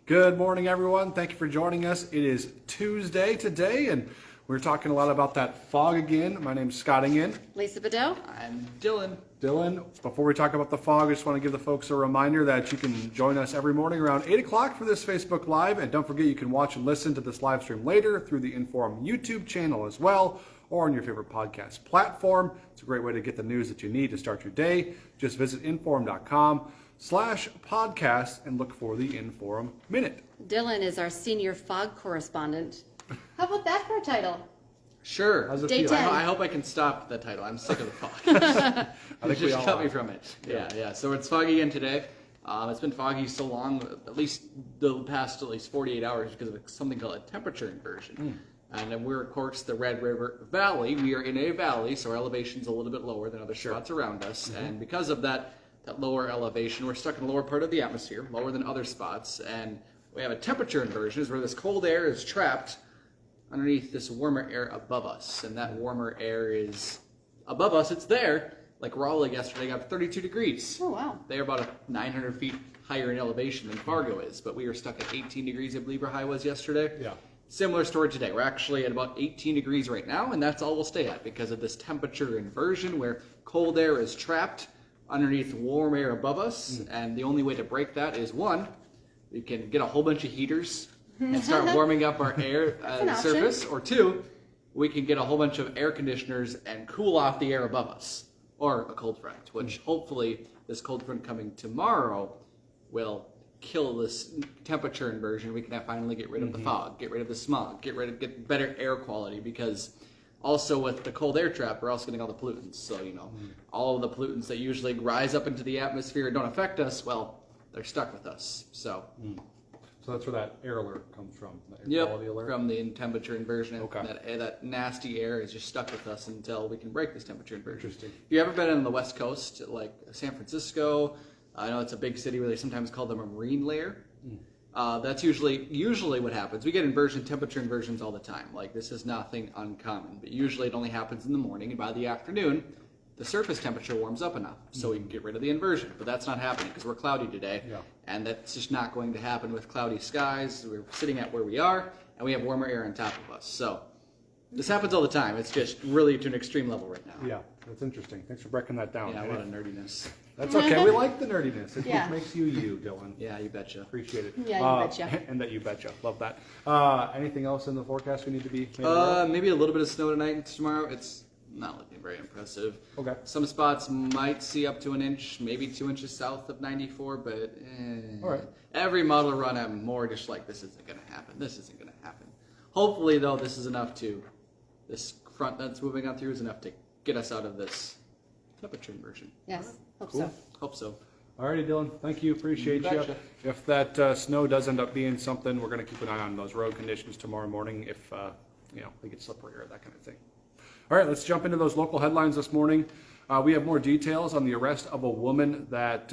Good morning, everyone. Thank you for joining us. It is Tuesday today, and we're talking a lot about that fog again. My name's Scott Ingen. Lisa Bedell. I'm Dillon. Dylan, before we talk about the fog, I just want to give the folks a reminder that you can join us every morning around 8 o'clock for this Facebook Live. And don't forget, you can watch and listen to this live stream later through the InForum YouTube channel as well, or on your favorite podcast platform. It's a great way to get the news that you need to start your day. Just visit inforum.com/podcast and look for the InForum Minute. Dillon is our senior fog correspondent. How about that for a title? Sure. How's it Day feel? 10. I hope I can stop the title. I'm sick of the fog. I think we Just all cut are. me from it. Yeah. So it's foggy again today. It's been foggy so long, at least the past 48 hours, because of something called a temperature inversion. And we're, of course, the Red River Valley. We are in a valley, so our elevation's a little bit lower than other spots around us. And because of that lower elevation, we're stuck in the lower part of the atmosphere, lower than other spots. And we have a temperature inversion, is where this cold air is trapped underneath this warmer air above us. And that warmer air is above us. It's there. Like Raleigh yesterday got 32 degrees. Oh, wow. They're about 900 feet higher in elevation than Fargo is. But we were stuck at 18 degrees, I believe our high was yesterday. Yeah. Similar story today. We're actually at about 18 degrees right now, and that's all we'll stay at because of this temperature inversion where cold air is trapped underneath warm air above us. And the only way to break that is, one, we can get a whole bunch of heaters and start warming up our air an option. surface, or two, we can get a whole bunch of air conditioners and cool off the air above us, or a cold front, which hopefully this cold front coming tomorrow will kill this temperature inversion. We can finally get rid of the fog, get rid of the smog, get better air quality, because also with the cold air trap, we're also getting all the pollutants. So, all of the pollutants that usually rise up into the atmosphere and don't affect us, well, they're stuck with us. So. So that's where that air alert comes from, the air quality alert? From the temperature inversion. Okay. That nasty air is just stuck with us until we can break this temperature inversion. Interesting. If you've ever been on the West Coast, like San Francisco, I know it's a big city where they sometimes call them a marine layer. That's usually what happens. We get temperature inversions all the time. Like, this is nothing uncommon, but usually it only happens in the morning, and by the afternoon, the surface temperature warms up enough so we can get rid of the inversion. But that's not happening because we're cloudy today. Yeah. And that's just not going to happen with cloudy skies. We're sitting at where we are, and we have warmer air on top of us. So this happens all the time. It's just really to an extreme level right now. Yeah, that's interesting. Thanks for breaking that down. Yeah, a lot of nerdiness. That's okay. We like the nerdiness. It Yeah. makes you, Dylan. Yeah, you betcha. Appreciate it. Yeah, you betcha. And that you betcha. Love that. Anything else in the forecast we need to be made aware of? Maybe a little bit of snow tonight and tomorrow. It's not looking very impressive. Okay. Some spots might see up to an inch, maybe 2 inches south of 94, but All right. Every model run, I'm more just like, this isn't going to happen. This isn't going to happen. Hopefully, though, this front that's moving on through is enough to get us out of this temperature inversion. Yes, hope Cool. so. Hope so. Alrighty, Dylan. Thank you. Appreciate you. betcha. If that snow does end up being something, we're going to keep an eye on those road conditions tomorrow morning. If they get slippery or that kind of thing. All right, let's jump into those local headlines this morning. We have more details on the arrest of a woman that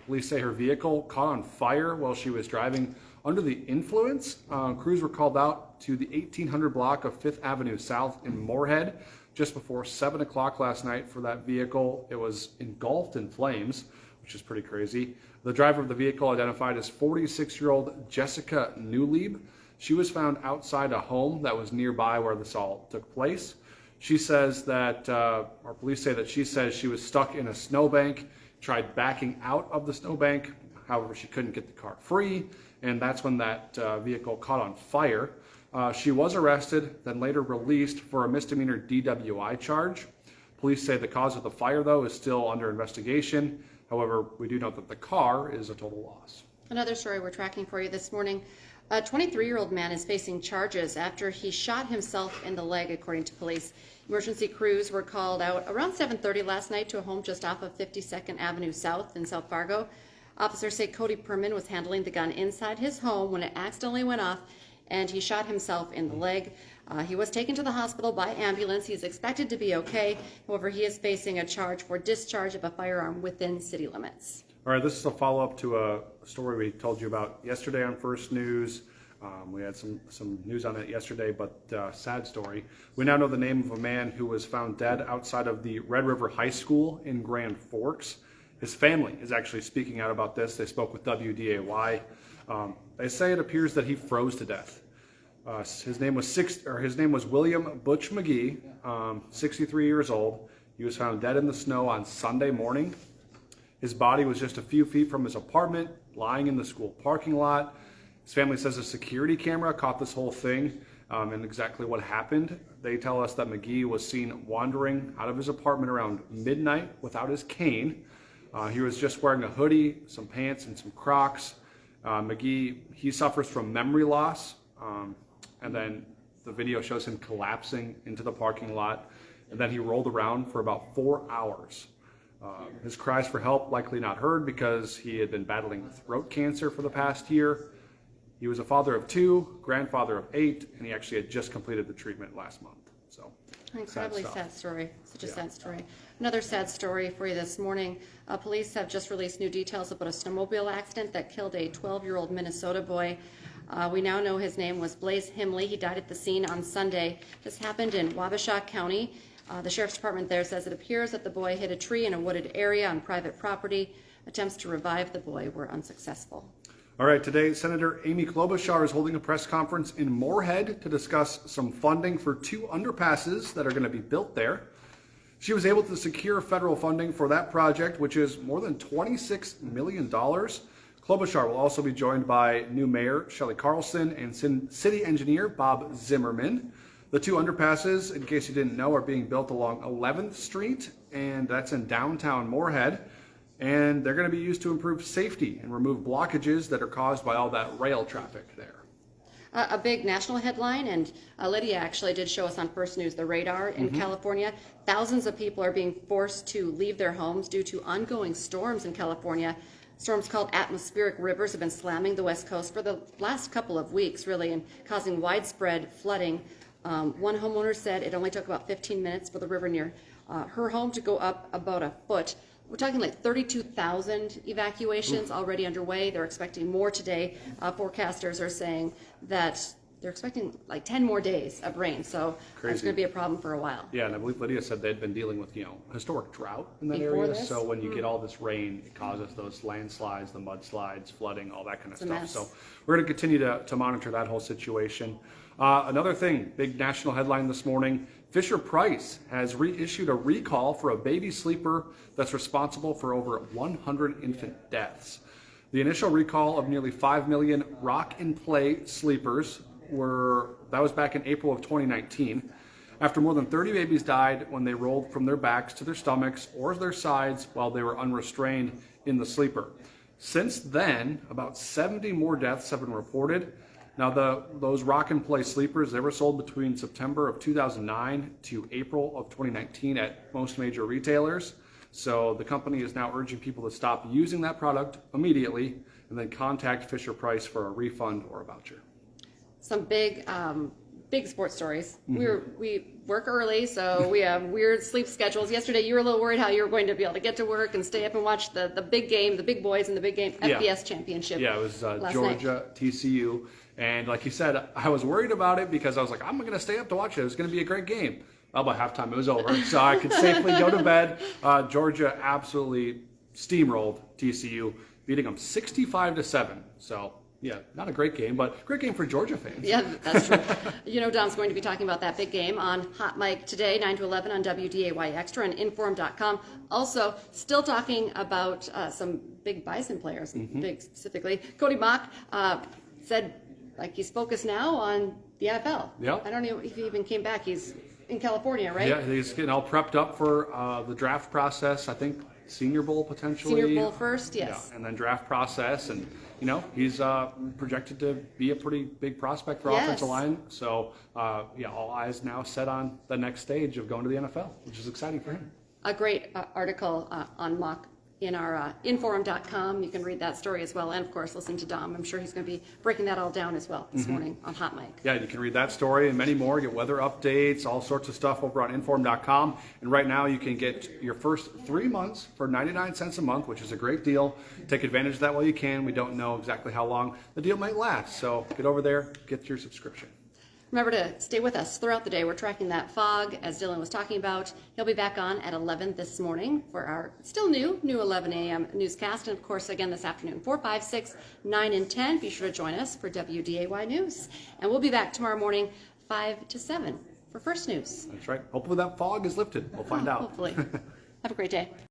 police say her vehicle caught on fire while she was driving under the influence. Crews were called out to the 1800 block of 5th Avenue South in Moorhead just before 7 o'clock last night for that vehicle. It was engulfed in flames, which is pretty crazy. The driver of the vehicle, identified as 46-year-old Jessica Newlieb. She was found outside a home that was nearby where this all took place. She says that, or police say that she says she was stuck in a snowbank, tried backing out of the snowbank. However, she couldn't get the car free, and that's when that vehicle caught on fire. She was arrested, then later released for a misdemeanor DWI charge. Police say the cause of the fire, though, is still under investigation. However, we do know that the car is a total loss. Another story we're tracking for you this morning. A 23-year-old man is facing charges after he shot himself in the leg, according to police. Emergency crews were called out around 7:30 last night to a home just off of 52nd Avenue South in South Fargo. Officers say Cody Perman was handling the gun inside his home when it accidentally went off, and he shot himself in the leg. He was taken to the hospital by ambulance. He's expected to be okay. However, he is facing a charge for discharge of a firearm within city limits. All right, this is a follow-up to a story we told you about yesterday on First News. We had some news on it yesterday, but sad story. We now know the name of a man who was found dead outside of the Red River High School in Grand Forks. His family is actually speaking out about this. They spoke with WDAY. They say it appears that he froze to death. His name was William Butch McGee, 63 years old. He was found dead in the snow on Sunday morning. His body was just a few feet from his apartment, lying in the school parking lot. His family says a security camera caught this whole thing and exactly what happened. They tell us that McGee was seen wandering out of his apartment around midnight without his cane. He was just wearing a hoodie, some pants, and some Crocs. McGee, he suffers from memory loss, and then the video shows him collapsing into the parking lot, and then he rolled around for about 4 hours. His cries for help likely not heard because he had been battling throat cancer for the past year. He was a father of 2, grandfather of 8, and he actually had just completed the treatment last month. So, incredibly sad story. Such a sad story. Another sad story for you this morning. Police have just released new details about a snowmobile accident that killed a 12-year-old Minnesota boy. We now know his name was Blaze Himley. He died at the scene on Sunday. This happened in Wabasha County. The sheriff's department there says it appears that the boy hit a tree in a wooded area on private property. Attempts to revive the boy were unsuccessful. All right, today Senator Amy Klobuchar is holding a press conference in Moorhead to discuss some funding for 2 underpasses that are going to be built there. She was able to secure federal funding for that project, which is more than $26 million. Klobuchar will also be joined by new Mayor Shelley Carlson and City Engineer Bob Zimmerman. The 2 underpasses, in case you didn't know, are being built along 11th Street, and that's in downtown Moorhead. And they're going to be used to improve safety and remove blockages that are caused by all that rail traffic there. A big national headline, and Lydia actually did show us on First News the radar in California. Thousands of people are being forced to leave their homes due to ongoing storms in California. Storms called atmospheric rivers have been slamming the West Coast for the last couple of weeks, really, and causing widespread flooding. One homeowner said it only took about 15 minutes for the river near her home to go up about a foot. We're talking like 32,000 evacuations already underway. They're expecting more today. Forecasters are saying that they're expecting like 10 more days of rain, so it's going to be a problem for a while. Yeah, and I believe Lydia said they'd been dealing with, historic drought in that Before area. this? So when you get all this rain, it causes those landslides, the mudslides, flooding, all that kind of It's a stuff. mess. So we're going to continue to monitor that whole situation. Another thing, big national headline this morning, Fisher-Price has reissued a recall for a baby sleeper that's responsible for over 100 infant deaths. The initial recall of nearly 5 million rock and play sleepers that was back in April of 2019. After more than 30 babies died when they rolled from their backs to their stomachs or their sides while they were unrestrained in the sleeper. Since then, about 70 more deaths have been reported. Now, those rock and play sleepers, they were sold between September of 2009 to April of 2019 at most major retailers. So the company is now urging people to stop using that product immediately and then contact Fisher-Price for a refund or a voucher. Some big sports stories. We work early, so we have weird sleep schedules. Yesterday, you were a little worried how you were going to be able to get to work and stay up and watch the big game, the big boys in the big game, FBS championship. Yeah, it was Georgia, night. TCU. And like you said, I was worried about it because I was like, I'm going to stay up to watch it. It was going to be a great game. Well, by halftime, it was over, so I could safely go to bed. Georgia absolutely steamrolled TCU, beating them 65-7. So, yeah, not a great game, but great game for Georgia fans. Yeah, that's true. Dom's going to be talking about that big game on Hot Mic today, 9 to 11 on WDAY Extra and InForum.com. Also, still talking about some big Bison players, big specifically. Cody Mauch said, he's focused now on the NFL. Yep. I don't know if he even came back. He's in California, right? Yeah, he's getting all prepped up for the draft process. I think Senior Bowl potentially. Senior Bowl first, yes. Yeah, and then draft process. And, he's projected to be a pretty big prospect for offensive line. So, all eyes now set on the next stage of going to the NFL, which is exciting for him. A great article on Mauch in our InForum.com. You can read that story as well. And, of course, listen to Dom. I'm sure he's going to be breaking that all down as well this morning on Hot Mic. Yeah, you can read that story and many more. Get weather updates, all sorts of stuff over on InForum.com. And right now you can get your first 3 months for 99 cents a month, which is a great deal. Take advantage of that while you can. We don't know exactly how long the deal might last. So get over there, get your subscription. Remember to stay with us throughout the day. We're tracking that fog, as Dillon was talking about. He'll be back on at 11 this morning for our still new 11 a.m. newscast. And, of course, again this afternoon, 4, 5, 6, 9, and 10. Be sure to join us for WDAY News. And we'll be back tomorrow morning, 5 to 7 for First News. That's right. Hopefully that fog is lifted. We'll find out. Hopefully. Have a great day.